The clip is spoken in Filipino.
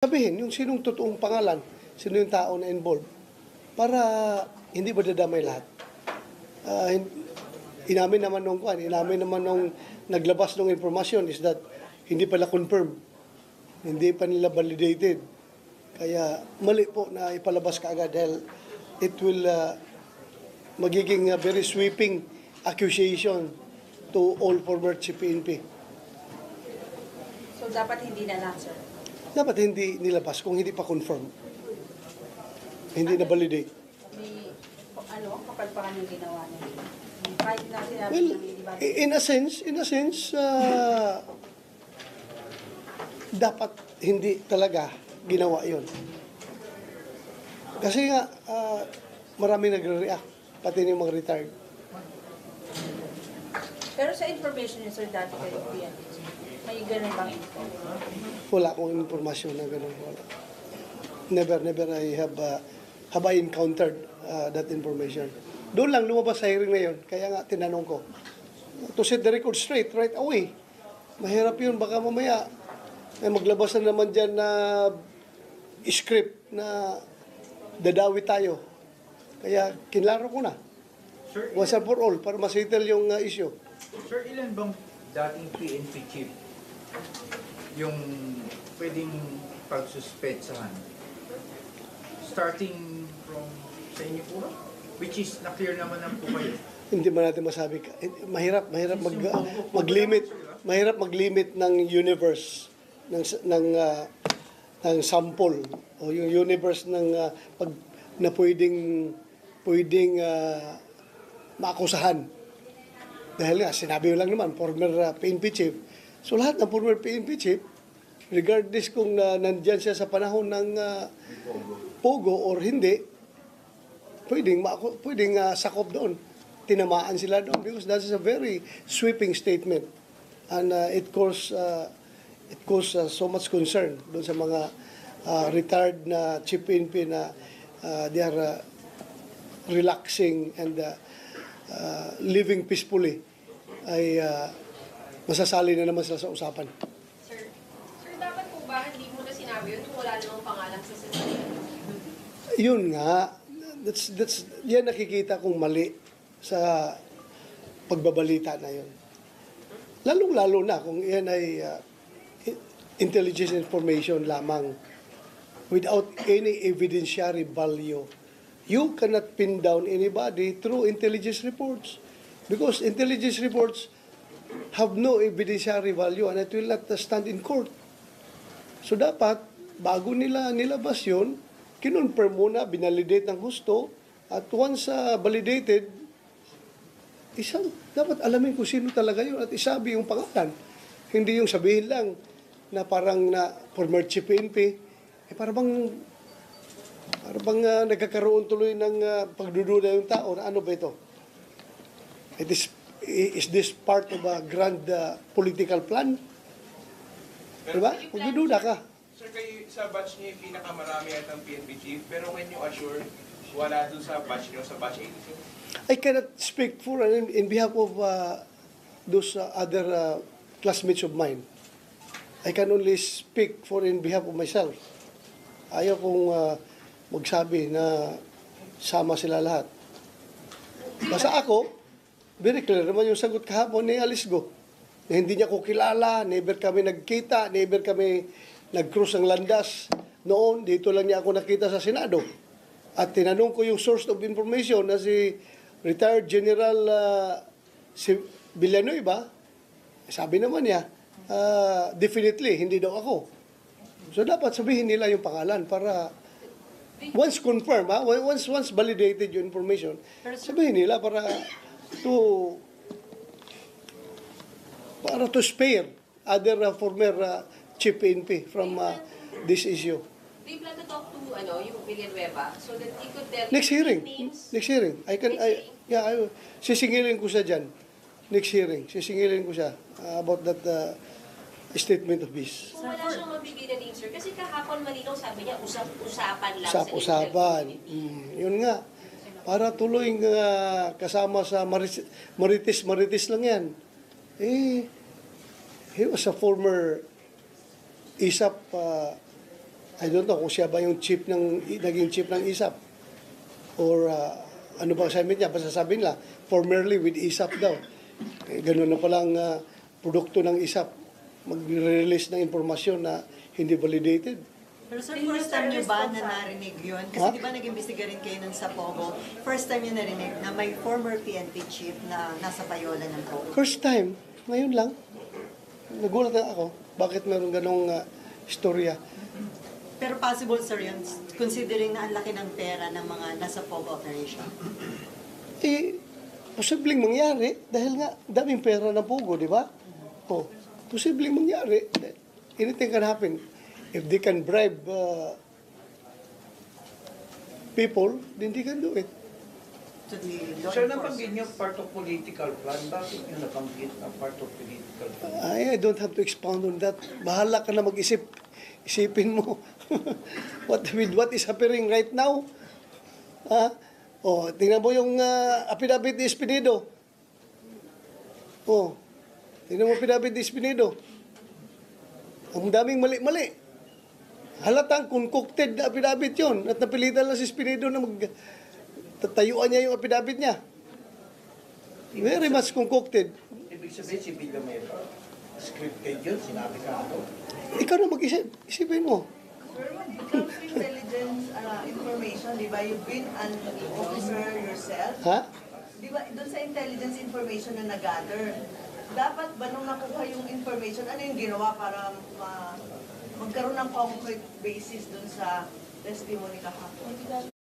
Sabihin, yung sinong totoong pangalan, sino yung tao na involved, para hindi ba dadamay lahat. Inamin naman nung naglabas ng informasyon is that hindi pala confirmed, hindi pa nila validated. Kaya mali po na ipalabas kaagad dahil it will magiging very sweeping accusation to all former PNP. So, dapat hindi na lang, sir? Dapat hindi nilabas kung hindi pa confirm. Hindi na validate. May, kapalpakan yung ginawa niya. Kahit na sinabi Well, ng hindi ba? in a sense, dapat hindi talaga ginawa yon. Kasi nga, marami nagre-react, pati yung mga retired. Pero sa information niyo, sir, dati kayo PNP, may ganun bang info? Wala akong informasyon na gano'n. Wala. Never have I encountered that information. Doon lang lumabas sa hearing na yun. Kaya nga tinanong ko. To set the record straight right away. Mahirap yun. Baka mamaya maglabas na naman dyan na script na dadawi tayo. Kaya kinlaro ko na. Sir, Once and for all para masettle yung issue. Sir, ilan bang dating PNP chief yung pwedeng pagsuspetsahan? Starting from sa inyo po, which is na-clear naman po kayo. Hindi man natin masabi. Mahirap mag-limit. Mahirap mag-limit ng universe ng sample o yung universe ng na pwedeng maakusahan. Dahil nga, sinabi ko lang naman, former PNP chief. So lahat ng former PNP chief, regardless kung nandyan siya sa panahon ng Pogo or hindi, pwedeng sakop doon. Tinamaan sila doon because that is a very sweeping statement. And it caused so much concern doon sa mga retired na chief PNP na they are relaxing and living peacefully ay masasali na naman sila sa usapan. Sir, dapat po ba hindi mo na sinabi yun kung wala namang pangalan sa sasakyan? Yun nga, yan nakikita kong mali sa pagbabalita na yun. Lalong-lalo na kung yan ay intelligence information lamang without any evidentiary value. You cannot pin down anybody through intelligence reports because intelligence reports have no evidentiary value and it will not stand in court. So dapat, bago nila nilabas yun, kinonfirm muna, binalidate ng husto, at once validated, dapat alamin kung sino talaga yun at isabi yung pangalan. Hindi yung sabihin lang na parang na former chief PNP, para bang nagkakaroon tuloy ng pagdududa yung tao na ano ba ito? Is this part of a grand political plan? Diba? Magdududa ka. Sir, kayo sa batch niyo yung pinakamarami at ang PNP chief, pero can you assure wala dun sa batch niyo, sa batch 82? I cannot speak for in behalf of those other classmates of mine. I can only speak for in behalf of myself. Ayaw kong magsabi na sama sila lahat. Basta ako, very clear naman yung sagot kahapon ni Alice Go. Na hindi niya ko kilala, never kami nagkita, never kami nag-cross ng landas. Noon, dito lang niya ako nakita sa Senado. At tinanong ko yung source of information na si retired General si Villanueva. Sabi naman niya, definitely, hindi daw ako. So dapat sabihin nila yung pangalan para once confirmed, once validated yung information, sabihin nila para to spare other former chief PNP from this issue. Do you plan to talk to yung Villanueva so that he could tell Next hearing. names? Next hearing. Sisingilin ko siya dyan. Next hearing. Sisingilin ko siya about that statement of his. Kung wala siyang mabigay na name, sir, kasi kahapon malinaw sabi niya, usap-usapan lang Usap-usapan. Yun nga. Para tuloy kasama sa maritis lang yan. He was a former ISAP I don't know kung siya ba yung naging chief ng ISAP. Or ano ba assignment niya? Basta sabi nila, formerly with ISAP daw. Ganun na palang produkto ng ISAP. Mag-release ng impormasyon na hindi validated. Pero sir, first time niyo ba na narinig yun? Kasi di ba nag-imbestiga rin kayo nun sa Pogo? First time niyo narinig na may former PNP chief na nasa payola ng Pogo? First time, ngayon lang. Nagulat na ako. Bakit meron ganong istorya? Pero possible sir yun, considering na ang laki ng pera ng mga nasa Pogo operation. Posibleng mangyari dahil nga daming pera na pugo, di ba? Posibleng mangyari. Anything can happen. If they can bribe people, then they can do it. To the law Sir, enforcement. nabanggit niyo part of political plan. Bakit niyo nabanggit na part of political plan? I don't have to expound on that. Bahala ka na mag-isip. Isipin mo. What is happening right now? Tingnan mo yung affidavit ni Espinido. Tingnan mo affidavit ni Espinido. Ang daming mali-mali. Halatang concocted na affidavit yun. At napilitan lang si Espinido na tatayuan niya yung affidavit niya. Very much concocted. Ibig sabihin, si Villanueva, scripted yun, sinabi ka ako. Ikaw na mag-isip. Isipin mo. Sir, when it comes to intelligence information, di ba, you've been an officer yourself? Ha? Di ba, doon sa intelligence information na nag-gather, dapat ba nung nakuha yung information, ano yung ginawa para magkaroon ng concrete basis doon sa testimony kahapon?